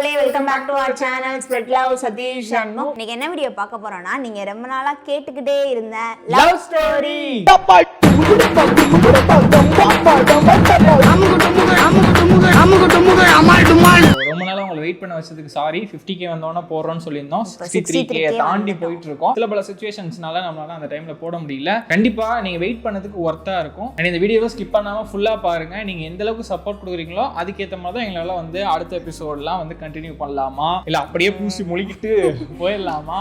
மக்களே, welcome back to our channel spread love Sathish அண்ணு. இன்னைக்கு என்ன வீடியோ பார்க்க போறோம்னா, நீங்க ரொம்ப நாளா கேட்டுக்கிட்டே இருந்த லவ் ஸ்டோரி. ரொம்ப நாளா உங்களை வெயிட் பண்ண வச்சதுக்கு சாரி. 50k வந்தோன்னா போடுறோம்னு சொல்லியிருந்தோம். 63k தாண்டி போயிட்டு இருக்கோம். சில பல சிச்சுவேஷன்ஸ்னால நம்மளால அந்த டைம்ல போட முடியல. கண்டிப்பா நீங்க வெயிட் பண்ணதுக்கு ஒர்த்தா இருக்கும். இந்த வீடியோவை ஸ்கிப் பண்ணாம ஃபுல்லா பாருங்க. நீங்க எந்த அளவுக்கு சப்போர்ட் கொடுக்குறீங்களோ அதுக்கேற்ற மாதிரி தான் எங்களால வந்து அடுத்த எபிசோட்லாம் வந்து கண்டினியூ பண்ணலாமா இல்ல அப்படியே பூசி முழுகிட்டு போயிடலாமா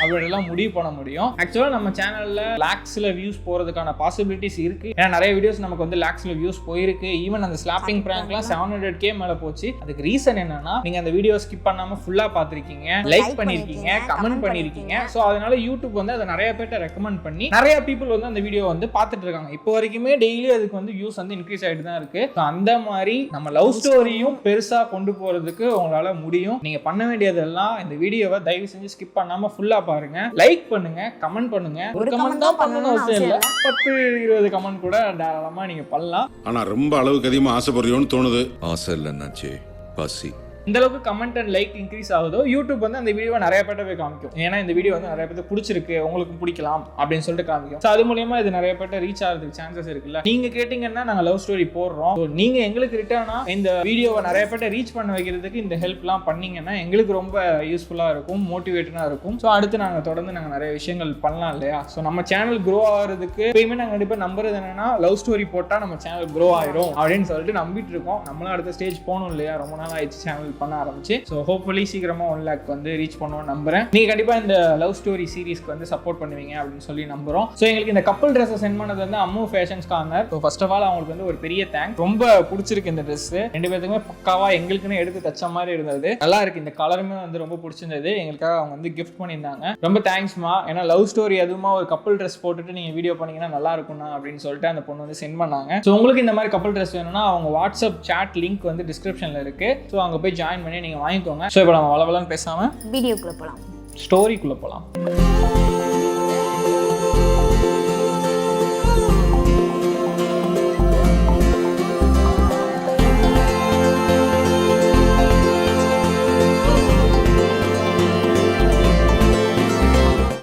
அப்படிலாம் முடிவு பண்ண முடியும். ஆக்சுவலாக நம்ம சேனல்ல லேக்ஸ்ல வியூஸ் போறதுக்கான பாசிபிலிட்டிஸ் இருக்கு. ஏன்னா நிறைய வீடியோஸ் நமக்கு வந்து லேக்ஸ்ல வியூஸ் போயிருக்கு. ஈவன் அந்த ஸ்லாப்பிங் பிராங்க்லாம் 700k மேல போச்சு. அதுக்கு ரீசன் என்னன்னா, நீங்க அந்த வீடியோ ஸ்கிப் பண்ணாம ஃபுல்லா பாத்திருக்கீங்க, லைக் பண்ணிருக்கீங்க, கமெண்ட் பண்ணிருக்கீங்க. ஸோ அதனால யூடியூப் வந்து அதை நிறைய பேர்ட்ட ரெக்கமெண்ட் பண்ணி நிறைய பீப்புள் வந்து அந்த வீடியோ வந்து பார்த்துட்டு இருக்காங்க. இப்போ வரைக்குமே டெய்லி அதுக்கு வந்து வியூஸ் வந்து இன்க்ரீஸ் ஆகிட்டு தான் இருக்கு. ஸோ அந்த மாதிரி நம்ம லவ் ஸ்டோரியும் பெருசா கொண்டு போறதுக்கு உங்களால முடியும். நீங்க பண்ண வேண்டியதெல்லாம் இந்த வீடியோவை தயவு செஞ்சு ஸ்கிப் பண்ணாம ஃபுல்லா பாருங்க, லைக் பண்ணுங்க, கமெண்ட் பண்ணுங்க. ஒரு கமெண்ட் தான் பண்ணணும் அவசியம் இல்ல, 10-20 கமெண்ட் கூட தாராளமா நீங்க பண்ணலாம். ஆனா ரொம்ப அளவுக்கு அதிகமா ஆசைப்படுறியோன்னு தோணுது. ஆசை இல்லைன்னாச்சே பசி. இந்த அளவுக்கு கமெண்ட் அண்ட் லைக் இன்க்ரீஸ் ஆகுதோ யூடியூப் வந்து அந்த வீடியோவை நிறைய பேர்ட்ட போய் காமிக்கும். ஏன்னா இந்த வீடியோ வந்து நிறைய பேருக்கு பிடிச்சிருக்கு, உங்களுக்கு பிடிக்கலாம் அப்படின்னு சொல்லிட்டு காமிக்கும். ஸோ அது மூலியமா இது நிறைய பேர்ட்ட ரீச் ஆகிறதுக்கு சான்சஸ் இருக்குல்ல. நீங்க கேட்டீங்கன்னா நாங்கள் லவ் ஸ்டோரி போடுறோம். ஸோ நீங்க எங்களுக்கு ரிட்டர்னா இந்த வீடியோவை நிறைய பேர்ட்ட ரீச் பண்ண வைக்கிறதுக்கு இந்த ஹெல்ப்லாம் பண்ணீங்கன்னா எங்களுக்கு ரொம்ப யூஸ்ஃபுல்லாக இருக்கும், மோட்டிவேட்டடாக இருக்கும். ஸோ அடுத்து நாங்கள் தொடர்ந்து நாங்கள் நிறைய விஷயங்கள் பண்ணலாம் இல்லையா. ஸோ நம்ம சேனல் க்ரோ ஆகிறதுக்கு எப்பயுமே நாங்கள் கண்டிப்பாக நம்புறது என்னன்னா, லவ் ஸ்டோரி போட்டால் நம்ம சேனல் க்ரோ ஆயிரும் அப்படின்னு சொல்லிட்டு நம்பிட்டு இருக்கோம். நம்மளும் அடுத்த ஸ்டேஜ் போகணும் இல்லையா. ரொம்ப நாள் ஆயிடுச்சு சேனல் பண்ண ஆரம்பிச்சு. ஸோ ஹோப்ஃபுல்லி சீக்கிரமா 1 lakh வந்து ரீச் பண்ணுவோம்னு நம்புறேன். நீங்க கண்டிப்பா இந்த லவ் ஸ்டோரி சீரிஸ்க்கு வந்து சப்போர்ட் பண்ணுவீங்க அப்படின்னு சொல்லி நம்புறோம். ஸோ எங்களுக்கு இந்த கப்பல் ட்ரெஸ் சென்ட் பண்ணது வந்து Ammu fashions corner. So first of all அவங்களுக்கு வந்து ஒரு பெரிய தேங்க்ஸ். ரொம்ப பிடிச்சிருக்கு இந்த ட்ரெஸ். ரெண்டு பேருக்குமே பக்காவா எங்களுக்குன்னு எடுத்து தச்ச மாதிரி இருந்தது. நல்லா இருக்கு. இந்த கலருமே வந்து ரொம்ப பிடிச்சிருந்தது. எங்களுக்காக அவங்க வந்து கிஃப்ட் பண்ணியிருந்தாங்க. ரொம்ப தேங்க்ஸ்மா. ஏன்னா லவ் ஸ்டோரி அதுவுமா ஒரு கப்பல் ட்ரெஸ் போட்டுட்டு நீங்க வீடியோ பண்ணீங்கன்னா நல்லா இருக்கும்னா அப்படின்னு சொல்லிட்டு அந்த பொண்ணு வந்து சென்ட் பண்ணாங்க. ஸோ உங்களுக்கு இந்த மாதிரி கப்பல் ட்ரெஸ் வேணும்னா அவங்க வாட்ஸ்அப் சாட் லிங்க் வந்து டிஸ்கிரிப்ஷன்ல இருக்கு. ஸோ அங்க போய் ஜாயின் பண்ணி நீங்க வாங்கிக்கோங்க. ஸோ இப்போ நம்ம வளவலன்னு பேசாம வீடியோக்குள்ள போலாம், ஸ்டோரிக்குள்ள போலாம்.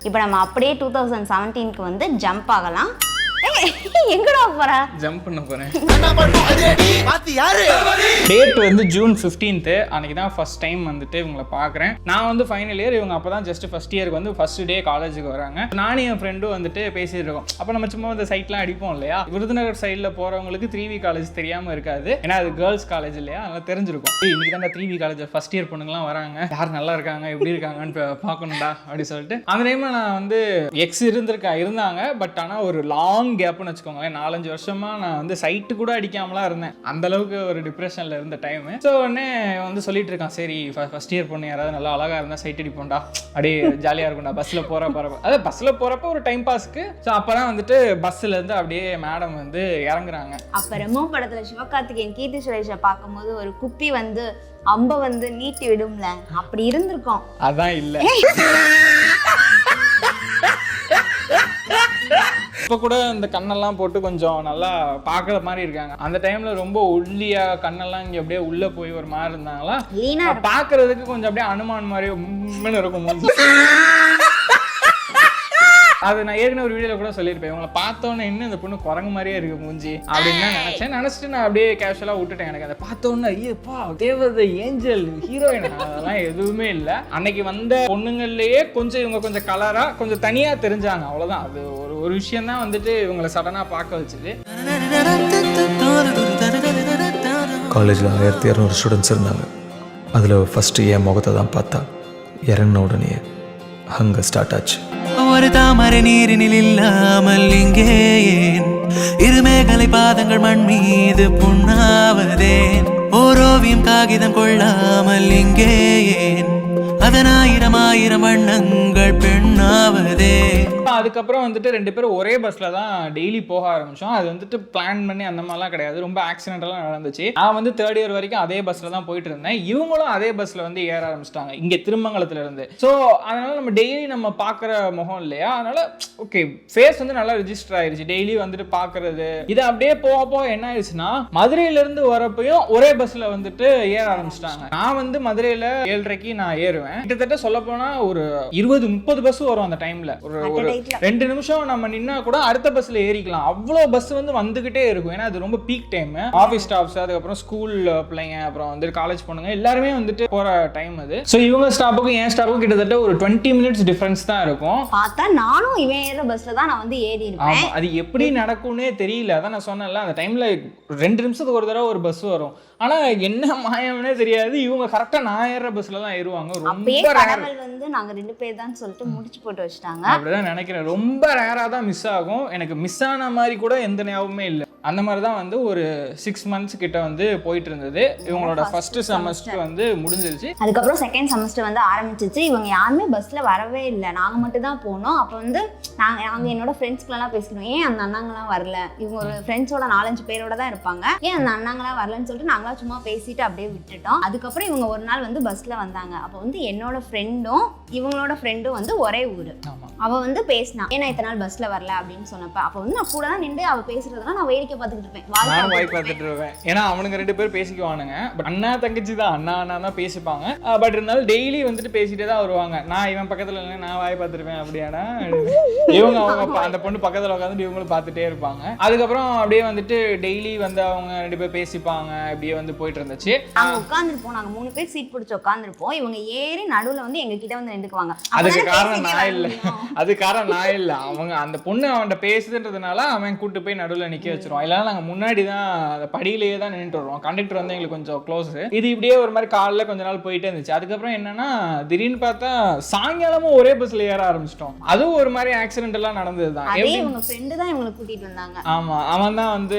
இப்போ நம்ம அப்படியே 2017க்கு வந்து ஜம்ப் ஆகலாம். எங்கடா போற? ஜம்ப் பண்ண போறேன். டேட் வந்து ஜூன் 15th. அன்னைக்கு தான் ஃபர்ஸ்ட் டைம் வந்துட்டு இவங்களை பார்க்குறேன். நான் வந்து ஃபைனல் இயர், இவங்க அப்போ தான் ஜஸ்ட் ஃபர்ஸ்ட் இயருக்கு வந்து ஃபர்ஸ்ட் டே காலேஜுக்கு வராங்க. நானும் என் ஃப்ரெண்டும் வந்துட்டு பேசிட்டு இருக்கோம். அப்போ நம்ம சும்மா இந்த சைட்லாம் அடிப்போம் இல்லையா. விருதுநகர் சைடில் போகிறவங்களுக்கு 3V காலேஜ் தெரியாமல் இருக்காது. ஏன்னா அது கேர்ள்ஸ் காலேஜ் இல்லையா, அதனால தெரிஞ்சிருக்கும். இன்னைக்கு தான் 3V காலேஜ் ஃபர்ஸ்ட் இயர் பொண்ணுங்கலாம் வராங்க, யார் நல்லா இருக்காங்க எப்படி இருக்காங்கன்னு பார்க்கணும்டா அப்படின்னு சொல்லிட்டு அந்த டைம்ல நான் வந்து எக்ஸ் இருந்தாங்க. பட் ஆனால் ஒரு லாங் கேப்னு வச்சுக்கோங்களேன். 4-5 வருஷமா நான் வந்து சைட்டு கூட அடிக்காமலாம் இருந்தேன். அந்த அளவுக்கு ஒரு டிப்ரெஷன்ல இருந்த டைம். ஸோ உடனே வந்து சொல்லிட்டு இருக்கான், சரி ஃபர்ஸ்ட் இயர் பொண்ணு யாராவது நல்லா அழகா இருந்தா சைட் அடிப்போம்டா, அப்படியே ஜாலியா இருக்கும்டா பஸ்ல போறப்ப. அதாவது பஸ்ல போறப்ப ஒரு டைம் பாஸ்க்கு. ஸோ அப்பதான் வந்துட்டு பஸ்ல இருந்து அப்படியே மேடம் வந்து இறங்குறாங்க. அப்புறமா படத்துல சிவகார்த்திகேயன் கீர்த்தி சுரேஷை பார்க்கும்போது ஒரு குப்பி வந்து அம்ப வந்து நீட்டி விடும்ல, அப்படி இருந்திருக்கும். அதான் இல்ல. இப்போ கூட இந்த கண்ணெல்லாம் போட்டு கொஞ்சம் நல்லா பார்க்குற மாதிரி இருக்காங்க. அந்த டைம்ல ரொம்ப ஒல்லியா கண்ணெல்லாம் இங்கே அப்படியே உள்ள போய் ஒரு மாதிரி இருந்தாங்களா, பார்க்கறதுக்கு கொஞ்சம் அப்படியே அனுமான் மாதிரி இருக்கும். அது நான் ஏற்கனவே ஒரு வீடியோல கூட சொல்லியிருப்பேன். இவங்களை பார்த்தோன்னே இன்னும் இந்த பொண்ணு குரங்கு மாதிரியே இருக்கு மூஞ்சி அப்படின்னு தான் நினைச்சிட்டு நான் அப்படியே கேஷுவலா விட்டுட்டேன். எனக்கு அதை பார்த்தோன்னே ஐயப்பா தேவதை ஏஞ்சல் ஹீரோயின் அதெல்லாம் எதுவுமே இல்லை. அன்னைக்கு வந்த பொண்ணுங்கள்லயே கொஞ்சம் இவங்க கொஞ்சம் கலரா கொஞ்சம் தனியா தெரிஞ்சாங்க, அவ்வளவுதான். அது ஒரு விஷயம் தான் வந்துட்டு இவங்களை சடனா பார்க்க வச்சுது. காலேஜில் 1200 ஸ்டூடெண்ட்ஸ் இருந்தாங்க. அதில் ஃபஸ்ட்டு என் முகத்தை தான் பார்த்தா. இறங்கின உடனே அங்கே ஸ்டார்ட் ஆச்சு. ஒரு தாமரை நீரினில் இல்லாமல் இங்கே ஏன் இருமேகலை பாதங்கள் மண் மீது புண்ணாவதேன் ஓரோவியம் காகிதம் கொள்ளாமல் இங்கே ஏன் அதன் 1000 வண்ணங்கள் பெண்ணாவதே. அதுக்கப்புறம் வந்துட்டு 2 பேரும் ஒரே பஸ்ல தான் டெய்லி போக ஆரம்பிச்சோம். அது வந்துட்டு பிளான் பண்ணி அந்த மாதிரிலாம் கிடையாது, ரொம்ப ஆக்சிடென்டெல்லாம் நடந்துச்சு. நான் வந்து 3rd இயர் வரைக்கும் அதே பஸ்ல தான் போயிட்டு இருந்தேன். இவங்களும் அதே பஸ்ல வந்து ஏற ஆரம்பிச்சிட்டாங்க இங்க திருமங்கலத்துல இருந்து. ஸோ அதனால நம்ம டெய்லி நம்ம பார்க்குற முகம் இல்லையா, அதனால ஓகே ஃபேஸ் வந்து நல்லா ரெஜிஸ்டர் ஆயிருச்சு. டெய்லி வந்துட்டு பார்க்கறது இது அப்படியே போக போக என்ன ஆயிடுச்சுன்னா, மதுரையில இருந்து வரப்பையும் ஒரே பஸ்ல வந்துட்டு ஏற ஆரம்பிச்சிட்டாங்க. நான் வந்து மதுரையில 7:30க்கு நான் ஏறுவேன். கிட்டத்தட்ட சொல்ல போனா ஒரு 20-30 பஸ் வரும் அந்த டைம்ல. ஒரு 2 நிமிஷம் நம்ம நின்னா கூட அடுத்த பஸ்ல ஏறிக்கலாம், அவ்வளோ பஸ் வந்து வந்துகிட்டே இருக்கும். ஏன்னா அது ரொம்ப பீக் டைம். ஆஃபீஸ் ஸ்டாஃப்ஸ், அதுக்கப்புறம் ஸ்கூல் பிள்ளைங்க, அப்புறம் வந்து காலேஜ் பொண்ணுங்க எல்லாருமே வந்துட்டு போற டைம் அது. ஸோ இவங்க ஸ்டாப்புக்கும் என் ஸ்டாப்புக்கும் கிட்டத்தட்ட ஒரு 20 மினிட்ஸ் டிஃபரன்ஸ் தான் இருக்கும். பார்த்தா நானும் இவன் ஏற பஸ்ல தான் நான் வந்து ஏறி இருப்பேன். ஆமா, அது எப்படி நடக்கும்னே தெரியல. அதான் நான் சொன்னேன்ல, அந்த டைம்ல 2 நிமிஷத்துக்கு ஒரு தடவை ஒரு பஸ் வரும். ஆனா என்ன மாயம்னே தெரியாது, இவங்க கரெக்டா நான் ஏற பஸ்ல தான் ஏறுவாங்க. ரொம்ப கடவுள் வந்து நாங்க 2 பேர் தான் சொல்லிட்டு முடிச்சு போட்டு வச்சிட்டாங்க. அப்படிதான் நினைக்கிறேன். ரொம்ப ரேரா தான் மிஸ் ஆகும். எனக்கு மிஸ் ஆன மாதிரி கூட எந்த ஞாபகமே இல்லை. அந்த மாதிரி தான் வந்து ஒரு 6 மந்த்ஸ் கிட்ட வந்து போயிட்டு இருந்தது. இவங்களோட ஃபர்ஸ்ட் செமஸ்டர் வந்து முடிஞ்சிருச்சு. அதுக்கப்புறம் செகண்ட் செமஸ்டர் வந்து ஆரம்பிச்சிச்சு. இவங்க யாருமே பஸ்ல வரவே இல்லை, நாங்க மட்டும் தான் போனோம். அப்போ வந்து நாங்க என்னோட ஃப்ரெண்ட்ஸ்க்குலாம் பேசிக்கணும், ஏன் அந்த அண்ணாங்களாம் வரல, இவங்க ஒரு ஃப்ரெண்ட்ஸோட 4-5 பேரோட தான் இருப்பாங்க, ஏன் அந்த அண்ணாங்களாம் வரலன்னு சொல்லிட்டு நாங்களா சும்மா பேசிட்டு அப்படியே விட்டுட்டோம். அதுக்கப்புறம் இவங்க ஒரு நாள் வந்து பஸ்ல வந்தாங்க. அப்போ வந்து என்னோட ஃப்ரெண்டும் இவங்களோட ஃப்ரெண்டும் வந்து ஒரே ஊரு. அவ வந்து பேசினா, ஏன்னா இத்தனை நாள் பஸ்ல வரல அப்படின்னு சொன்னப்ப, அப்போ வந்து நான் கூட தான் நின்று அவ பேசுறதுலாம் நான் வேடிக்கை பார்த்துக்கிட்டு இருப்பேன், வாய் பார்த்துட்டு இருப்பேன். ஏன்னா அவனுங்க 2 பேரும் பேசிக்குவானுங்க. பட் அண்ணா தங்கச்சி தான், அண்ணா தான் பேசிப்பாங்க. பட் இருந்தாலும் டெய்லி வந்துட்டு பேசிட்டே தான் வருவாங்க. நான் இவன் பக்கத்துல இல்லை, நான் வாய் பார்த்துருப்பேன் அப்படியானா, இவங்க அவங்க அந்த பொண்ணு பக்கத்துல உட்காந்துட்டு இவங்களும் பார்த்துட்டே இருப்பாங்க. அதுக்கப்புறம் அப்படியே வந்துட்டு டெய்லி வந்து அவங்க 2 பேர் பேசிப்பாங்க. அப்படியே வந்து போயிட்டு இருந்துச்சு. நாங்க உட்காந்துருப்போம், நாங்க 3 பேர் சீட் பிடிச்சி உட்காந்துருப்போம். இவங்க ஏறி நடுவுல வந்து எங்க கிட்ட வந்து நின்றுக்குவாங்க. அதுக்கு காரணம் நான் இல்லை, அது காரணம் நான் இல்லை. அவங்க அந்த பொண்ணு அவன்கிட்ட பேசுதுன்றதுனால அவன் கூட்டு போய் நடுவில் நிக்க வச்சிருவான். இல்லைன்னா நாங்கள் முன்னாடி தான் அந்த படியிலேயே தான் நின்றுட்டு வருவோம். கண்டக்டர் வந்து எங்களுக்கு கொஞ்சம் க்ளோஸ். இது இப்படியே ஒரு மாதிரி காலைல கொஞ்ச நாள் போயிட்டே இருந்துச்சு. அதுக்கப்புறம் என்னன்னா, திடீர்னு பார்த்தா சாயங்காலமும் ஒரே பஸ்ல ஏற ஆரம்பிச்சிட்டோம். அதுவும் ஒரு மாதிரி ஆக்சிடென்ட் எல்லாம் நடந்தது தான். இவங்க ஃப்ரெண்டு தான் இவங்களை கூட்டிட்டு வந்தாங்க. ஆமா, அவன் தான் வந்து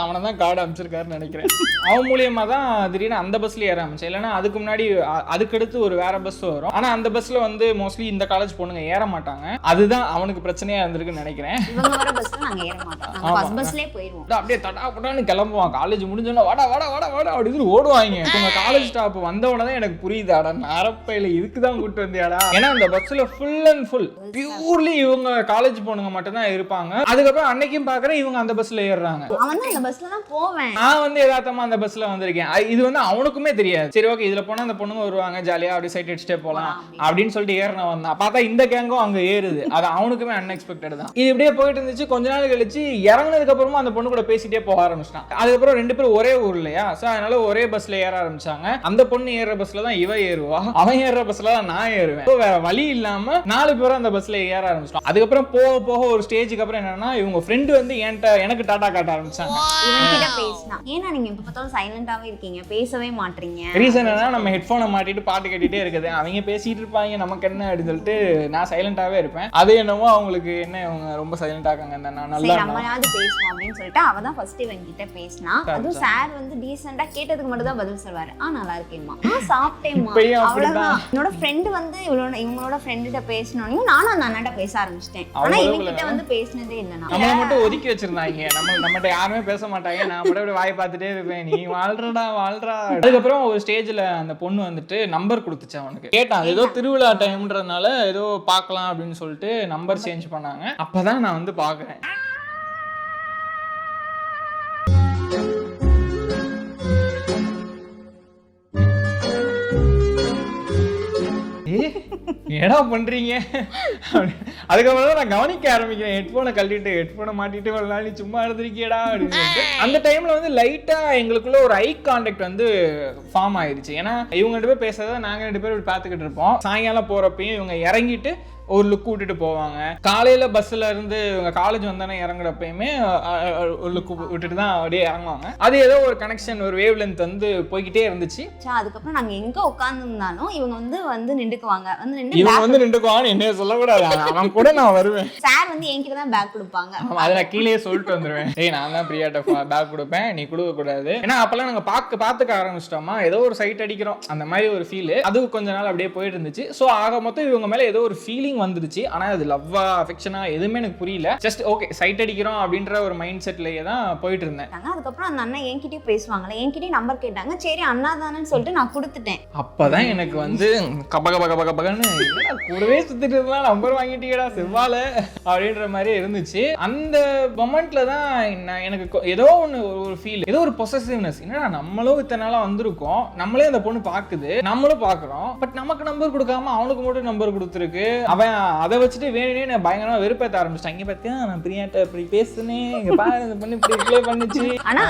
அவனை தான் கார்டு அமைச்சிருக்காருன்னு நினைக்கிறேன். அவன் மூலியமா தான் திடீர்னு அந்த பஸ்ல ஏற ஆரம்பிச்சேன். இல்லைன்னா அதுக்கு முன்னாடி அதுக்கடுத்து ஒரு வேற பஸ் வரும். ஆனா அந்த பஸ்ல வந்து மோஸ்ட்லி இந்த காலேஜ் பொண்ணுங்க ஏற மாட்டாங்க. அதுதான் அவனுக்கு பிரச்சனையா இருந்திருக்குன்னு நினைக்கிறேன். இவங்க வர பஸ்ல நாங்க ஏற மாட்டோம், நாங்க பஸ் பஸ்லயே போயிடுவோம். அப்படியே தடாபடான்னு கிளம்புவான். காலேஜ் முடிஞ்சோன்னா வாடா வாடா வாடா வாடா அப்படின்னு ஓடுவாங்க. உங்க காலேஜ் ஸ்டாப் வந்தவொடனே தான் எனக்கு புரியுது, அடா அரப்பையில இதுக்கு தான் கூட்டு வந்தியாடா. ஏன்னா அந்த பஸ்ல ஃபுல் அண்ட் ஃபுல் பியூர்லி இவங்க காலேஜ் பொண்ணுங்க மட்டும் தான் இருப்பாங்க. அதுக்கப்புறம் அன்னைக்கும் பாக்குறேன் இவங்க அந்த பஸ்ல ஏறுறாங்க. அவன் தான் அந்த பஸ்ல தான் போவேன். நான் வந்து யதார்த்தமா அந்த பஸ்ல வந்திருக்கேன். இது வந்து அவனுக்குமே தெரியாது. சரி ஓகே, இதுல போனா அந்த பொண்ணுங்க வருவாங்க, ஜாலியா அப்படியே சைட் அடிச்சுட்டே போலாம் அப்படின்னு சொல்லிட்டு ஏறின வந்தான். பார்த்தா இந்த கேங்கும் அங்க ஏறுது. அது அவனுக்குமே அன்எக்ஸ்பெக்டட் தான். இது இப்படியே போயிட்டு இருந்துச்சு. கொஞ்ச நாள் கழிச்சு இறங்கினதுக்கு அப்புறமா அந்த பொண்ணு கூட பேசிட்டே போக ஆரம்பிச்சிட்டான். அதுக்கப்புறம் 2 பேரும் ஒரே ஊர் இல்லையா, சோ அதனால ஒரே பஸ்ல ஏற ஆரம்பிச்சாங்க. அந்த பொண்ணு ஏற பஸ்ல தான் இவ ஏறுவா, அவன் ஏற பஸ்ல தான் நான் ஏறுவேன். வேற வழி இல்லாம 4 பேரும் அந்த பஸ்ல ஏற ஆரம்பிச்சிட்டோம். அதுக்கப்புறம் போக போக ஒரு ஸ்டேஜுக்கு அப்புறம் என்னன்னா, இவங்க ஃப்ரெண்டு வந்து எனக்கு டாடா காட்ட ஆரம்பிச்சாங்க. இவன்கிட்ட பேசினா, ஏன்னா நீங்க எப்ப பார்த்தாலும் சைலண்டாவே இருக்கீங்க, பேசவே மாட்டீங்க. ரீசன் என்னன்னா, நம்ம ஹெட்போனை மாட்டிட்டு பாட்டு கேட்டுட்டே இருக்குது, அவங்க பேசிட்டு இருப்பாங்க, நமக்கு என்ன அப்படின்னு சொல்லிட்டு நான் சைலண்டாவே இருப்பேன். அது என்னமோ அவங்களுக்கு என்ன இவங்க ரொம்ப சைலண்டா இருக்காங்க, நல்லா நம்மளாவது பேசுவோம் அப்படின்னு சொல்லிட்டு அவ தான் ஃபர்ஸ்ட் இவன்கிட்ட பேசினா. அதுவும் சார் வந்து டீசெண்டா கேட்டதுக்கு மட்டும் தான் பதில் சொல்வாரு. நல்லா இருக்கேம்மா, சாப்பிட்டேம்மா, அவ்வளவுதான். என்னோட ஃப்ரெண்டு வந்து இவங்களோட ஃப்ரெண்ட்ட பேசினோனையும் நானும் அந்த அண்ணாட்ட பேச ஆரம்பிச்சிட்டேன். ஆனா இவங்கிட்ட வந்து பேசினதே இல்லை. நம்மள மட்டும் ஒதுக்கி வச்சிருந்தாங்க. நம்மகிட்ட யாருமே பேச மாட்டாங்க. நான் மட்டும் வாய் பார்த்துட்டே இருப்பேன், நீ வாழ்றடா வாழ்றா. அதுக்கப்புறம் ஒரு ஸ்டேஜ்ல அந்த பொண்ணு வந்துட்டு நம்பர் கொடுத்துச்சு அவனுக்கு. கேட்டான், ஏதோ திருவிழா டைம்ன்றதுனால ஏதோ பார்க்கலாம் அப்படின்னு சொல்லிட்டு நம்பர் சேஞ்ச் பண்ணாங்க. அப்பதான் நான் வந்து பாக்குறேன். ஏடா பண்றீங்க? அதுக்கப்புறம் தான் நான் கவனிக்க ஆரம்பிக்கிறேன். ஹெட்போனை கழட்டிட்டு ஹெட்போனை மாட்டிட்டு ஒரு நாள் நீ சும்மா இருந்திருக்கியடா அப்படின்னு. அந்த டைம்ல வந்து லைட்டா எங்களுக்குள்ள ஒரு ஐ கான்டாக்ட் வந்து ஃபார்ம் ஆயிடுச்சு. ஏன்னா இவங்க 2 பேர் பேசுறத நாங்க 2 பேர் பார்த்துக்கிட்டு இருப்போம். சாயங்காலம் போறப்பையும் இவங்க இறங்கிட்டு ஒரு லுக் விட்டுட்டு போவாங்க. காலையில பஸ்ல இருந்து இவங்க காலேஜ் வந்தானே இறங்குறப்பயுமே ஒரு லுக் விட்டுட்டு தான் அப்படியே இறங்குவாங்க. அது ஏதோ ஒரு கனெக்ஷன், ஒரு வேவ் லென்த் வந்து போய்கிட்டே இருந்துச்சு. அதுக்கப்புறம் நாங்க எங்க உட்கார்ந்து இருந்தாலும் இவங்க வந்து நின்றுக்குவாங்க. நின்னுக்குவாங்க வந்து நின்று இவங்க வந்து நின்றுக்குவான்னு என்ன சொல்லக்கூடாது, அவன் கூட நான் வருவேன். சார் வந்து என்கிட்ட தான் பேக் கொடுப்பாங்க. அதை நான் கீழே சொல்லிட்டு வந்துருவேன், ஏய் நான் தான் பிரியாட்ட பேக் கொடுப்பேன், நீ கொடுக்க கூடாது. ஏன்னா அப்பெல்லாம் நாங்க பாத்துக்க ஆரம்பிச்சிட்டோமா, ஏதோ ஒரு சைட் அடிக்கிறோம் அந்த மாதிரி ஒரு ஃபீல். அது கொஞ்ச நாள் அப்படியே போயிட்டு இருந்துச்சு. ஸோ ஆக மொத்தம் இவங்க மேல ஏதோ ஒரு ஃபீலிங் வந்துருச்சு. ஆனா அது லவ்வா அஃபெக்ஷனா எதுவுமே எனக்கு புரியல. ஜஸ்ட் ஓகே சைட் அடிக்கிறோம் அப்படின்ற ஒரு மைண்ட் செட்லயே தான் போயிட்டு இருந்தேன். அதுக்கப்புறம் அந்த அண்ணன் என்கிட்டயும் பேசுவாங்களே, என்கிட்டயும் நம்பர் கேட்டாங்க. சரி அண்ணா தானேன்னு சொல்லிட்டு நான் கொடுத்துட்டேன். அப்பதான் எனக்கு வந்து கபகன்னு கூடவே சுத்திட்டு இருந்தா நம்பர் வாங்கிட்டீங்கடா செவ்வால அப்படின்ற மாதிரி இருந்துச்சு. அந்த மொமெண்ட்ல தான் எனக்கு ஏதோ ஒன்று ஒரு ஃபீல், ஏதோ ஒரு பொசசிவ்னஸ். என்னடா நம்மளும் இத்தனை நாளா வந்திருக்கோம், நம்மளே அந்த பொண்ணு பாக்குது, நம்மளும் பாக்குறோம், பட் நமக்கு நம்பர் கொடுக்காம அவனுக்கு மட்டும் நம்பர் கொடுத்துருக்கு. அவன் அதை வச்சுட்டு வேணுனே பயங்கரமா வெறுப்பேற்ற ஆரம்பிச்சிட்டான். இங்க பாத்தியா நான் பிரியாட்ட இப்படி பேசுனேன், இங்க பாரு இந்த பொண்ணு இப்படி ரிப்ளை பண்ணுச்சு. ஆனா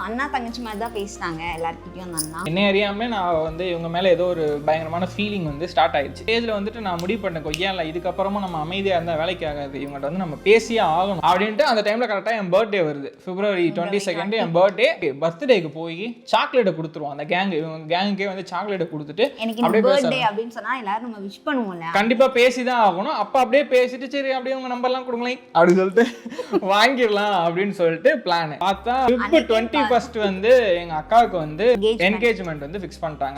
அண்ணா தங்கச்சி மாதிரி தான் பேசினாங்க எல்லார்கிட்டயும். அந்த அண்ணா என்ன அறியாம நான் வந்து இவங்க மேல ஏதோ ஒரு பயங்கரமான ஃபீலிங் வந்து ஸ்டார்ட் ஆயிடுச்சு. ஸ்டேஜ்ல வந்துட்டு நான் முடிவு பண்ண கொய்யா இல்லை, இதுக்கப்புறமா நம்ம அமைதியா இருந்தா வேலைக்கு ஆகாது, இவங்ககிட்ட வந்து நம்ம பேசியே ஆகணும் அப்படின்ட்டு. அந்த டைம்ல கரெக்டா என் பர்த்டே வருது, February 22 என் பர்த்டேக்கு போய் சாக்லேட்டை கொடுத்துருவோம். அந்த கேங்குக்கே வந்து சாக்லேட்டை கொடுத்துட்டு எனக்கு பர்த்டே அப்படின்னு சொன்னா எல்லாரும் நம்ம விஷ் பண்ணுவோம்ல, கண்டிப்பா பேசிதான் ஆகணும். அப்ப அப்படியே பேசிட்டு சரி அப்படியே உங்க நம்பர்லாம் கொடுங்களேன் அப்படின்னு சொல்லிட்டு வாங்கிடலாம் அப்படின்னு சொல்லிட்டு பிளான் பார்த்தா 21st வந்து எங்க அக்காவுக்கு வந்து என்கேஜ்மெண்ட் வந்து ஃபிக்ஸ் பண்ணிட்டாங்க.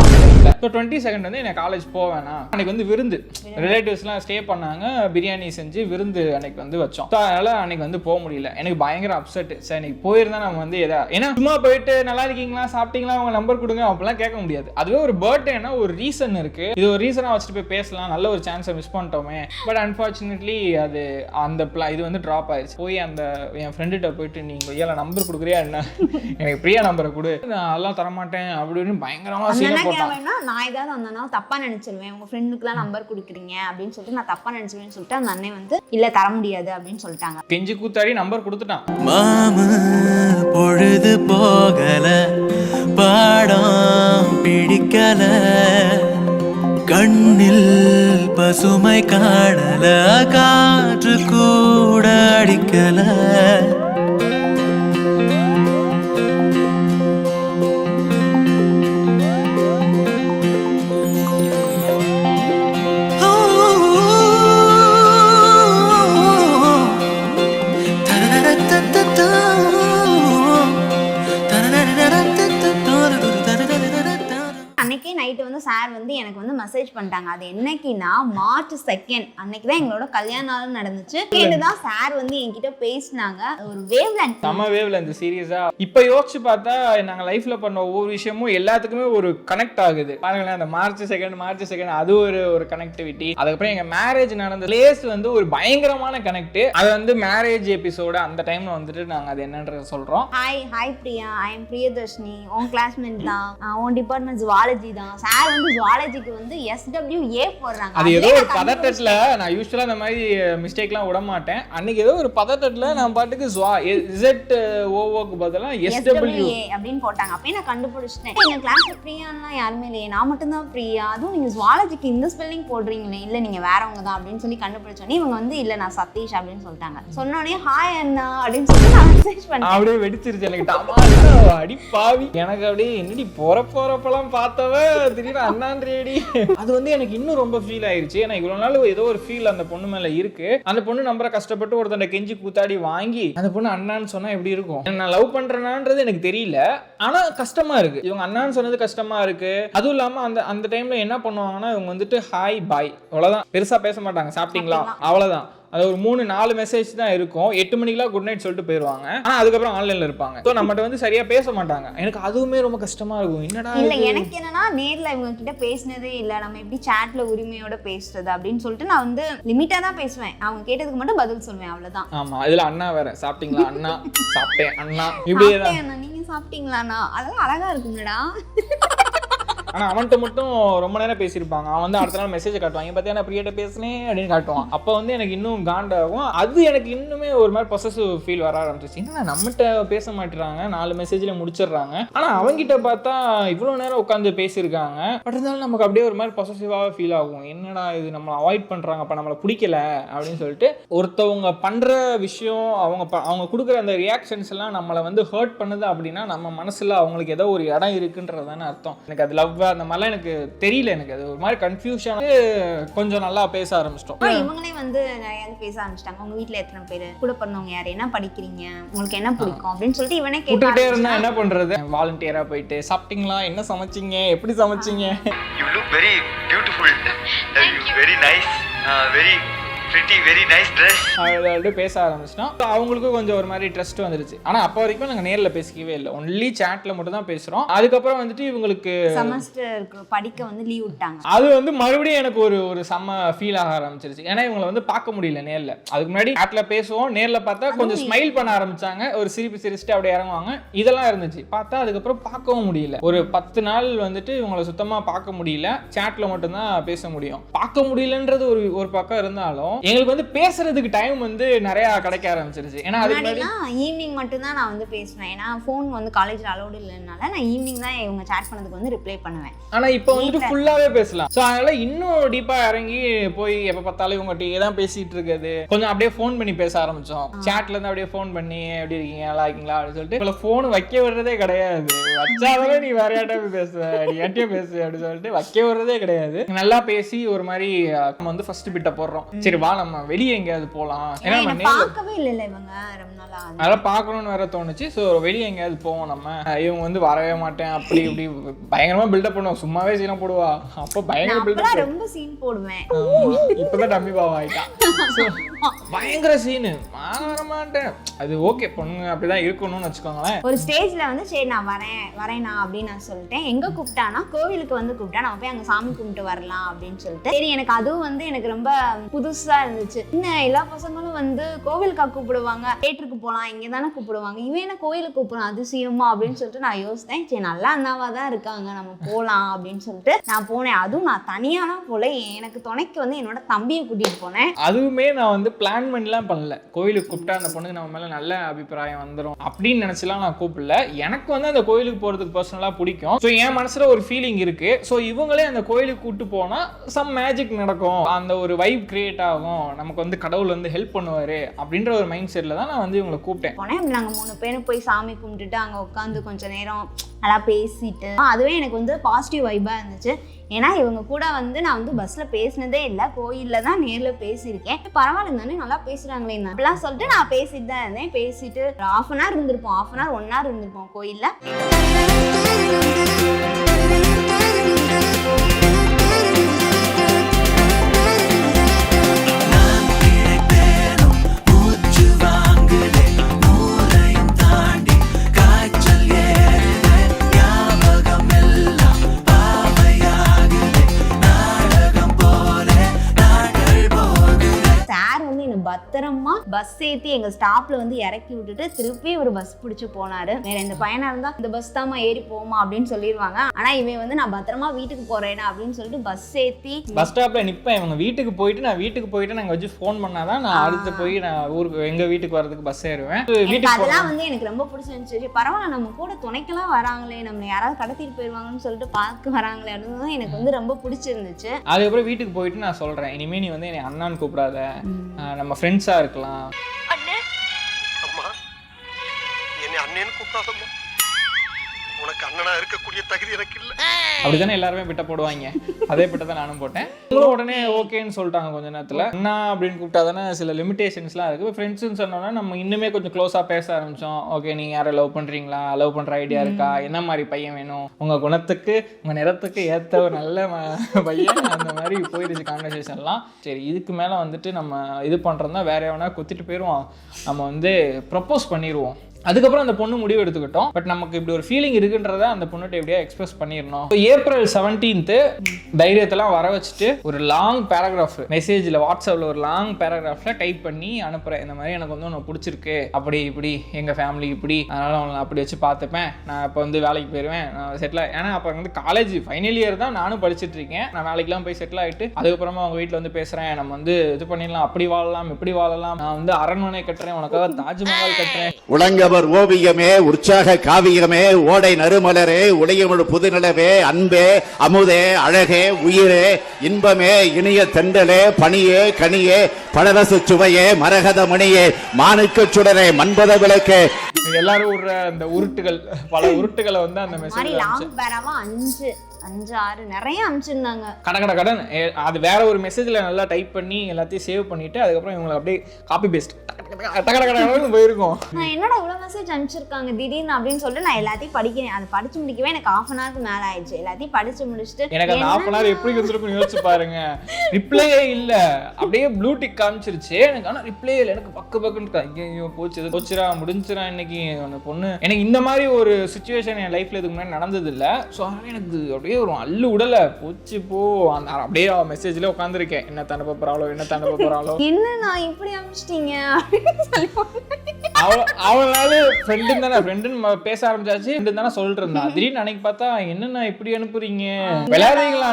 22nd வந்து எனக்கு காலேஜ் போவேனா, அன்னைக்கு வந்து விருந்து ரிலேட்டிவ்ஸ்லாம் ஸ்டே பண்ணாங்க, பிரியாணி செஞ்சு விருந்து அன்னைக்கு வந்து வச்சோம். அதனால அன்னைக்கு வந்து போக முடியல. எனக்கு பயங்கர அப்செட். சரி இன்னைக்கு போயிருந்தா நம்ம வந்து ஏன்னா சும்மா போயிட்டு நல்லா இருக்கீங்களா சாப்பிட்டீங்களா உங்க நம்பர் கொடுங்க அப்படிலாம் கேட்க முடியாது. அதுவே ஒரு பர்த்டேனா ஒரு ரீசன் இருக்கு, இது ஒரு ரீசனா வச்சுட்டு போய் பேசலாம், நல்ல ஒரு சான்ஸை மிஸ் பண்ணிட்டோமே. பட் அன்ஃபார்ச்சுனேட்லி அது அந்த இது வந்து ட்ராப் ஆயிடுச்சு. போய் அந்த என் ஃப்ரெண்டுகிட்ட போயிட்டு நீங்க ஏன் நம்பர் கொடுக்குறியா என்ன, எனக்கு பிரியா நம்பரை கொடு, நான் அதெல்லாம் தரமாட்டேன் அப்படின்னு பயங்கரமா சீனை போட்டான். நான் ஏதாவது அந்த தப்பா நினைச்சிருவேன், உங்க ஃப்ரெண்டுக்குலாம் நம்பர் கொடுக்குறீங்க அப்படின்னு சொல்லிட்டு நான் தப்பா நினைச்சிருவேன்னு சொல்லிட்டு அந்த அண்ணன் வந்து இல்ல தர முடியாது அப்படின்னு சொல்லிட்டாங்க. கெஞ்சி கூத்தாடி நம்பர் கொடுத்துட்டான். மாமு பொழுது போகல, பாடம் பிடிக்கல, கண்ணில் பசுமை காணல, காற்று கூட அடிக்கல. அன்னைக்கே நைட்டு வந்து சார் வந்து எனக்கு வந்து மெசேஜ் பண்ணிட்டாங்க. அது என்னைக்குன்னா March 2 அன்னைக்கு தான் எங்களோட கல்யாண நாள் நடந்துச்சு. தான் சார் வந்து என்கிட்ட பேசினாங்க. ஒரு வேவ் லென்த், நம்ம வேவ் லென்த் சீரியஸா இப்ப யோசிச்சு பார்த்தா நாங்க லைஃப்ல பண்ண ஒவ்வொரு விஷயமும் எல்லாத்துக்குமே ஒரு கனெக்ட் ஆகுது. பாருங்களேன் அந்த March 2 அது ஒரு கனெக்டிவிட்டி. அதுக்கப்புறம் எங்க மேரேஜ் நடந்த பிளேஸ் வந்து ஒரு பயங்கரமான கனெக்ட். அது வந்து மேரேஜ் எபிசோட அந்த டைம்ல வந்துட்டு நாங்க அது என்னன்றத சொல்றோம். Hi Priya, I am Priyadarshini, உன் கிளாஸ்மேட் தான், உன் டிபார்ட்மெண்ட் ஜுவாலஜி தான். சார் வந்து ஜுவாலஜிக்கு வந்து SWA போடுறாங்க. அது ஏதோ ஒரு பதட்டத்துல, நான் யூசுவலா அந்த மாதிரி மிஸ்டேக்லாம் விட மாட்டேன். அன்னைக்கு ஏதோ ஒரு பதட்டத்துல நான் பாட்டுக்கு ZOOக்கு பதிலா SWA அப்படின்னு போட்டாங்க. அப்பயே நான் கண்டுபிடிச்சிட்டேன், எங்க கிளாஸ்ல பிரியான்லாம் யாருமே இல்லையே, நான் மட்டும் தான் பிரியா, அதுவும் நீங்க ஜுவாலஜிக்கு இந்த ஸ்பெல்லிங் போடுறீங்களே, இல்ல நீங்க வேறவங்க தான் அப்படின்னு சொல்லி கண்டுபிடிச்சோன்னே இவங்க வந்து இல்ல நான் சதீஷ் அப்படின்னு சொல்லிட்டாங்க. சொன்னோடனே ஹாய் அண்ணா அப்படின்னு சொல்லி நான் மெசேஜ் பண்ணேன். அப்படியே வெடிச்சிருச்சு எனக்கு. அடி பாவி, எனக்கு அப்படியே என்னடி போறப்பெல்லாம் பார்த்தவ திடீர்னு அண்ணான்றேடி. அது வந்து எனக்கு இன்னும் ரொம்ப ஃபீல் ஆயிருச்சு. ஏன்னா இவ்வளவு நாள் ஏதோ ஒரு ஃபீல் அந்த பொண்ணு மேல இருக்கு. அந்த பொண்ணு நம்பரை கஷ்டப்பட்டு ஒருத்தண்ட கெஞ்சி கூத்தாடி வாங்கி அந்த பொண்ணு அண்ணான்னு சொன்னா எப்படி இருக்கும்? நான் லவ் பண்றேனான்றது எனக்கு தெரியல, ஆனா கஷ்டமா இருக்கு. இவங்க அண்ணான்னு சொன்னது கஷ்டமா இருக்கு. அதுவும் இல்லாம அந்த டைம்ல என்ன பண்ணுவாங்கன்னா இவங்க வந்துட்டு ஹாய் பாய் அவ்வளவுதான், பெருசா பேச மாட்டாங்க, சாப்பிட்டீங்களா அவ்வளவுதான். அது ஒரு 3-4 மெசேஜ் தான் இருக்கும். 8 மணிக்கெல்லாம் குட் நைட் சொல்லிட்டு போயிருவாங்க. ஆனா அதுக்கப்புறம் ஆன்லைன்ல இருப்பாங்க. ஸோ நம்மகிட்ட வந்து சரியா பேச மாட்டாங்க. எனக்கு அதுவுமே ரொம்ப கஷ்டமா இருக்கும். என்னடா இல்ல எனக்கு என்னன்னா நேர்ல இவங்க கிட்ட பேசினதே இல்ல, நம்ம எப்படி சாட்ல உரிமையோட பேசுறது அப்படின்னு சொல்லிட்டு நான் வந்து லிமிட்டா தான் பேசுவேன். அவங்க கேட்டதுக்கு மட்டும் பதில் சொல்லுவேன், அவ்வளவுதான். ஆமா, இதுல அண்ணா வேற, சாப்பிட்டீங்களா அண்ணா, சாப்பிட்டேன் அண்ணா, இப்படியே நீங்க சாப்பிட்டீங்களாண்ணா, அதெல்லாம் அழகா இருக்குங்கடா. ஆனா அவன்கிட்ட மட்டும் ரொம்ப நேரம் பேசியிருப்பாங்க. அவன் வந்து அடுத்த நாள் மெசேஜ் காட்டுவாங்க, பார்த்தியா நான் பிரியாட்ட பேசினேன் அப்படின்னு காட்டுவான். அப்போ வந்து எனக்கு இன்னும் காண்டாகும். அது எனக்கு இன்னுமே ஒரு மாதிரி பொசசிவ் ஃபீல் வர ஆரம்பிச்சிச்சு. என்ன நம்மகிட்ட பேச மாட்டேறாங்க, 4 மெசேஜ்ல முடிச்சிடுறாங்க, ஆனா அவங்ககிட்ட பார்த்தா இவ்வளோ நேரம் உட்காந்து பேசியிருக்காங்க. பட் இருந்தாலும் நமக்கு அப்படியே ஒரு மாதிரி பொசசிவாக ஃபீல் ஆகும். என்னடா இது நம்மளை அவாய்ட் பண்றாங்க, அப்போ நம்மளை பிடிக்கல அப்படின்னு சொல்லிட்டு. ஒருத்தவங்க பண்ற விஷயம், அவங்க கொடுக்குற அந்த ரியாக்ஷன்ஸ் எல்லாம் நம்மளை வந்து ஹர்ட் பண்ணுது அப்படின்னா நம்ம மனசுல அவங்களுக்கு ஏதோ ஒரு இடம் இருக்குன்றது தானே அர்த்தம். எனக்கு அது லவ் லவ் அந்த மாதிரிலாம் எனக்கு தெரியல. எனக்கு அது ஒரு மாதிரி கன்ஃபியூஷன். கொஞ்சம் நல்லா பேச ஆரம்பிச்சிட்டோம். இவங்களே வந்து நிறைய பேச ஆரம்பிச்சிட்டாங்க. உங்க வீட்டுல எத்தனை பேர், கூட பிறந்தவங்க யாரு, என்ன படிக்கிறீங்க, உங்களுக்கு என்ன பிடிக்கும் அப்படின்னு சொல்லிட்டு இவனே கேட்டுட்டே இருந்தா என்ன பண்றது. வாலண்டியரா போயிட்டு சாப்பிட்டீங்களா, என்ன சமைச்சிங்க, எப்படி சமைச்சிங்க, you look very beautiful, you very nice, very pretty, very nice dress. அவங்கள்ட்ட பேச ஆரம்பிச்சிட்டோம். அவங்களுக்கும் கொஞ்சம் ஒரு மாதிரி ட்ரஸ்ட் வந்துருச்சு. ஆனா அப்போ வரைக்கும் நாங்கள் நேரில் பேசிக்கவே இல்லை, ஒன்லி சேட்ல மட்டும் தான் பேசுறோம். அதுக்கப்புறம் வந்துட்டு இவங்களுக்கு செமஸ்டர் படிக்க வந்து லீவ் விட்டாங்க. அது வந்து மறுபடியும் எனக்கு ஒரு செம்ம ஃபீல் ஆக ஆரம்பிச்சிருச்சு. ஏன்னா இவங்களை வந்து பார்க்க முடியல நேரில். அதுக்கு முன்னாடி சேட்ல பேசுவோம், நேரில் பார்த்தா கொஞ்சம் ஸ்மைல் பண்ண ஆரம்பிச்சாங்க, ஒரு சிரிச்சுட்டு அப்படியே இறங்குவாங்க, இதெல்லாம் இருந்துச்சு. பார்த்தா அதுக்கப்புறம் பார்க்கவும் முடியல. ஒரு 10 நாள் வந்துட்டு இவங்களை சுத்தமாக பார்க்க முடியல, சேட்ல மட்டும்தான் பேச முடியும். பார்க்க முடியலன்றது ஒரு பக்கம் இருந்தாலும் எங்களுக்கு வந்து பேசுறதுக்கு டைம் வந்து நிறைய கிடைக்க ஆரம்பிச்சிருச்சு. ஏன்னா அதுக்கு முன்னாடி ஈவினிங் மட்டும் தான் நான் வந்து பேசுவேன். ஏன்னா ஃபோன் வந்து காலேஜ்ல அலோடு இல்லைனால நான் ஈவினிங் தான் இவங்க சாட் பண்ணதுக்கு வந்து ரிப்ளை பண்ணுவேன். ஆனா இப்போ வந்துட்டு ஃபுல்லாவே பேசலாம். ஸோ அதனால இன்னும் டீப்பா இறங்கி போய் எப்ப பார்த்தாலும் இவங்ககிட்ட தான் பேசிட்டு இருக்குது. கொஞ்சம் அப்படியே ஃபோன் பண்ணி பேச ஆரம்பிச்சோம். சேட்ல இருந்து அப்படியே ஃபோன் பண்ணி எப்படி இருக்கீங்க, நல்லா இருக்கீங்களா அப்படின்னு சொல்லிட்டு இப்போ ஃபோன் வைக்க விடுறதே கிடையாது. வச்சாவே நீ வேற யார்ட்ட பேசுவ, நீ யார்ட்டே பேசு அப்படின்னு சொல்லிட்டு வைக்க விடுறதே கிடையாது. நல்லா பேசி ஒரு மாதிரி நம்ம வந்து ஃபர்ஸ்ட் பிட்ட போடுறோம். சரி வா நம்ம வெளியே எங்கேயாவது போகலாம். ஏன்னா நம்ம பார்க்கவே இல்லை இவங்க ரொம்ப நாளா, அதெல்லாம் பார்க்கணும்னு வேற தோணுச்சு. ஸோ வெளியே எங்கேயாவது போவோம் நம்ம. இவங்க வந்து வரவே மாட்டேன் அப்படி இப்படி பயங்கரமா பில்டப் பண்ணுவோம். சும்மாவே சீனம் போடுவா, அப்போ பயங்கர பில்டப். ரொம்ப சீன் போடுவேன். இப்பதான் டம்மி பாவம் ஆயிட்டான். பயங்கர சீனு வர மாட்டேன். அது ஓகே, பொண்ணுங்க அப்படிதான் இருக்கணும்னு வச்சுக்கோங்களேன். ஒரு ஸ்டேஜ்ல வந்து சரி நான் வரேனா அப்படின்னு நான் சொல்லிட்டேன். எங்க கூப்பிட்டானா கோவிலுக்கு வந்து கூப்பிட்டா, நம்ம போய் அங்க சாமி கும்பிட்டு வரலாம் அப்படின்னு சொல்லிட்டு. சரி எனக்கு அதுவும் வந்து எனக்கு ரொம்ப புதுசா இருந்துச்சு. இன்னும் எல்லா பசங்களும் வந்து கோவிலுக்கா கூப்பிடுவாங்க, தியேட்டருக்கு போகலாம், இங்கே தானே கூப்பிடுவாங்க, இவன் என்ன கோயிலுக்கு கூப்பிடுறான் அதிசயமா அப்படின்னு சொல்லிட்டு நான் யோசித்தேன். சரி நல்லா அண்ணாவா தான் இருக்காங்க, நம்ம போகலாம் அப்படின்னு சொல்லிட்டு நான் போனேன். அதுவும் நான் தனியாலாம் போல, எனக்கு துணைக்கு வந்து என்னோட தம்பியை கூட்டிட்டு போனேன். அதுவுமே நான் வந்து பிளான் பண்ணிலாம் பண்ணல. கோயிலுக்கு கூப்பிட்டா அந்த பொண்ணுக்கு நம்ம மேல நல்ல அபிப்பிராயம் வந்துடும் அப்படின்னு நினைச்சலாம் நான் கூப்பிடல. எனக்கு வந்து அந்த கோயிலுக்கு போறதுக்கு பர்சனலா பிடிக்கும். ஸோ என் மனசுல ஒரு ஃபீலிங் இருக்கு. ஸோ இவங்களே அந்த கோயிலுக்கு கூப்பிட்டு போனா சம் மேஜிக் நடக்கும், அந்த ஒரு வைப் கிரியேட் ஆகும், நமக்கு வந்து கடவுள் வந்து ஹெல்ப் பண்ணுவாரு அப்படின்ற ஒரு மைண்ட் செட்ல தான் நான் வந்து இவங்களை கூப்பிட்டேன். போனேன். நாங்கள் 3 பேரும் போய் சாமி கும்பிட்டுட்டு அங்கே உட்காந்து கொஞ்சம் நேரம் நல்லா பேசிட்டு, அதுவே எனக்கு வந்து பாசிட்டிவ் வைப்பாக இருந்துச்சு. ஏன்னா இவங்க கூட வந்து நான் வந்து பஸ்ஸில் பேசினதே இல்லை, கோயிலில் தான் நேரில் பேசியிருக்கேன். பரவாயில்ல தானே நல்லா பேசுகிறாங்களே அப்படிலாம் சொல்லிட்டு நான் பேசிட்டு தான் இருந்தேன். பேசிட்டு ஒரு 1/2 hour இருந்திருப்போம், 1/2 hour 1 hour இருந்திருப்போம் கோயிலில். பத்திரமா பஸ் ஏற்றி எங்க ஸ்டாப்ல வந்து இறக்கி விட்டுட்டு திருப்பி ஒரு பஸ் பிடிச்சு போனாரு. வேற இந்த பையனா இருந்தா இந்த பஸ் தாமா ஏறி போமா அப்படின்னு சொல்லிடுவாங்க. ஆனா இவன் வந்து நான் பத்திரமா வீட்டுக்கு போறேன் அப்படின்னு சொல்லிட்டு பஸ் ஏற்றி பஸ் ஸ்டாப்ல நிப்பேன். இவங்க வீட்டுக்கு போயிட்டு நாங்க வச்சு ஃபோன் பண்ணாதான் நான் அடுத்து போய் நான் ஊருக்கு எங்க வீட்டுக்கு வரதுக்கு பஸ் ஏறுவேன். அதெல்லாம் வந்து எனக்கு ரொம்ப பிடிச்சிருந்துச்சு. பரவாயில்ல நம்ம கூட துணைக்கெல்லாம் வராங்களே, நம்ம யாராவது கடத்திட்டு போயிருவாங்கன்னு சொல்லிட்டு பார்க்க வராங்களே அப்படின்னு எனக்கு வந்து ரொம்ப பிடிச்சிருந்துச்சு. அதுக்கப்புறம் வீட்டுக்கு போயிட்டு நான் சொல்றேன், இனிமே நீ வந்து என்னை அண்ணான்னு கூப்பிடாத, நம்ம ஃப்ரெண்ட்ஸா இருக்கலாம். அண்ணே அம்மா என்னை அண்ணேன்னு கூப்பிடாதம்மா, உனக்கு அண்ணனா இருக்கக்கூடிய தகுதி எனக்கு இல்லை. அப்படித்தானே எல்லாருமே பிட்ட போடுவாங்க, அதே பிட்ட தான் நானும் போட்டேன். உடனே ஓகேன்னு சொல்லிட்டாங்க கொஞ்ச நேரத்தில். அண்ணா அப்படின்னு கூப்பிட்டா தானே சில லிமிடேஷன்ஸ்லாம் இருக்குது. ஃப்ரெண்ட்ஸுன்னு சொன்னோன்னா நம்ம இன்னுமே கொஞ்சம் க்ளோஸாக பேச ஆரம்பித்தோம். ஓகே நீங்கள் யாரை லவ் பண்ணுறீங்களா, லவ் பண்ணுற ஐடியா இருக்கா, என்ன மாதிரி பையன் வேணும், உங்கள் குணத்துக்கு உங்கள் நிறத்துக்கு ஏற்ற ஒரு நல்ல பையன், அந்த மாதிரி போயிடுச்சு கான்வர்சேஷன்லாம். சரி இதுக்கு மேலே வந்துட்டு நம்ம இது பண்ணுறோம்னா வேற எவனா குத்திட்டு போயிடுவோம், நம்ம வந்து ப்ரப்போஸ் பண்ணிடுவோம். அதுக்கப்புறம் அந்த பொண்ணு முடிவு எடுத்துக்கிட்டோம். பட் நமக்கு இப்படி ஒரு ஃபீலிங் இருக்குன்றத அந்த பொண்ணுகிட்ட எப்படியா எக்ஸ்பிரஸ் பண்ணிடணும். ஏப்ரல் 17 தைரியத்தெல்லாம் வர வச்சுட்டு ஒரு லாங் பேராகிராஃப் மெசேஜில் வாட்ஸ்அப்பில் ஒரு லாங் பேராகிராஃபில் டைப் பண்ணி அனுப்புகிறேன். இந்த மாதிரி எனக்கு வந்து ஒன்று பிடிச்சிருக்கு, அப்படி இப்படி எங்கள் ஃபேமிலி இப்படி, அதனால் அவங்களை அப்படி வச்சு பார்த்துப்பேன், நான் இப்போ வந்து வேலைக்கு போயிடுவேன், நான் செட்டில். ஏன்னா அப்போ வந்து காலேஜ் ஃபைனல் இயர் தான் நானும் படிச்சுட்டு இருக்கேன். நான் வேலைக்கெலாம் போய் செட்டில் ஆகிட்டு அதுக்கப்புறமா அவங்க வீட்டில் வந்து பேசுகிறேன், நம்ம வந்து இது பண்ணிடலாம், அப்படி வாழலாம் இப்படி வாழலாம், நான் வந்து அரண்மனை கட்டுறேன், உனக்காக தாஜ்மஹால் கட்டுறேன். உலங்க உற்சவர் ஓவியமே உற்சாக காவியமே ஓடை நறுமலரே உடையமிழ் புதுநிலவே அன்பே அமுதே அழகே உயிரே இன்பமே இனிய தெண்டலே பணியே கனியே பழரசு சுவையே மரகத மணியே மாணிக்க சுடரே மண்பத விளக்கே. எல்லாரும் விடுற அந்த உருட்டுகள், பல உருட்டுகளை வந்து அந்த மாதிரி மெசேஜ் லாங் பேராவா 5 6 நிறைய அனுப்பிச்சிருந்தாங்க. கடன் அது வேற ஒரு மெசேஜ்ல நல்லா டைப் பண்ணி எல்லாத்தையும் சேவ் பண்ணிட்டு அதுக்கப்புறம் இவங்களை அப்படியே காப்பி பேஸ்ட் போயிருக்கும். நான் என்னடா இவ்வளோ மெசேஜ் அனுப்பிச்சிருக்காங்க திடீர்னு அப்படின்னு சொல்லிட்டு நான் எல்லாத்தையும் படிக்கிறேன். அதை படிச்சு முடிக்கவே எனக்கு 1/2 hour மேலே ஆயிடுச்சு. எல்லாத்தையும் படிச்சு முடிச்சுட்டு எனக்கு அந்த 1/2 hour எப்படி வந்துருக்கும் யோசிச்சு பாருங்க. ரிப்ளையே இல்ல, அப்படியே ப்ளூ டிக் காமிச்சிருச்சு எனக்கு. ஆனா ரிப்ளே இல்லை. எனக்கு பக்குன்னு ஐயோ போச்சுரா முடிஞ்சிரா இன்னைக்கு அந்த பொண்ணு. எனக்கு இந்த மாதிரி ஒரு சுச்சுவேஷன் என் லைஃப்ல இதுக்கு முன்னாடி நடந்தது இல்லை. ஸோ அதனால எனக்கு அப்படியே ஒரு அல்லு உடல போச்சு போ. அந்த அப்படியே மெசேஜ்ல உட்காந்துருக்கேன், என்ன தண்டப்ப போறாளோ என்ன நான் இப்படி அனுப்பிச்சிட்டீங்க. அவனால ஃப்ரெண்டுன்னு பேச ஆரம்பிச்சாச்சு. ஃப்ரெண்டு தானே சொல்லிட்டு இருந்தா. திடீர்னு அன்னைக்கு பார்த்தா என்னன்னா இப்படி அனுப்புறீங்க விளையாடுறீங்களா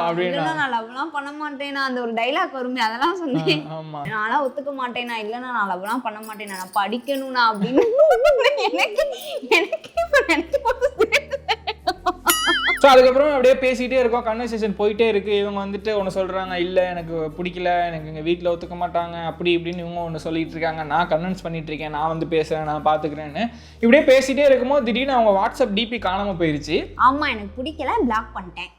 அப்படின்னா நான் லவ்லாம் பண்ண மாட்டேனா அந்த ஒரு டைலாக் வருமே அதெல்லாம் சொன்னேன். ஆமா நான்லாம் ஒத்துக்க மாட்டேனா, இல்லைன்னா நான் லவ்லாம் பண்ண மாட்டேனா, நான் படிக்கணும்னா அப்படின்னு ஸோ அதுக்கப்புறம் அப்படியே பேசிகிட்டே இருக்கோம், கன்வர்சேஷன் போயிட்டே இருக்குது. இவங்க வந்துட்டு ஒன்று சொல்கிறாங்க, இல்லை எனக்கு பிடிக்கல, எனக்கு எங்கள் வீட்டில் ஒத்துக்க மாட்டாங்க அப்படி இப்படின்னு இவங்க ஒன்று சொல்லிட்டு இருக்காங்க. நான் கன்வின்ஸ் பண்ணிட்டு இருக்கேன், நான் வந்து பேசுகிறேன், நான் பார்த்துக்கிறேன்னு இப்படியே பேசிகிட்டே இருக்கும்போது திடீர்னு அவங்க வாட்ஸ்அப் டிபி காணாமல் போயிடுச்சு. ஆமாம் எனக்கு பிடிக்கல, பிளாக் பண்ணிட்டேன்.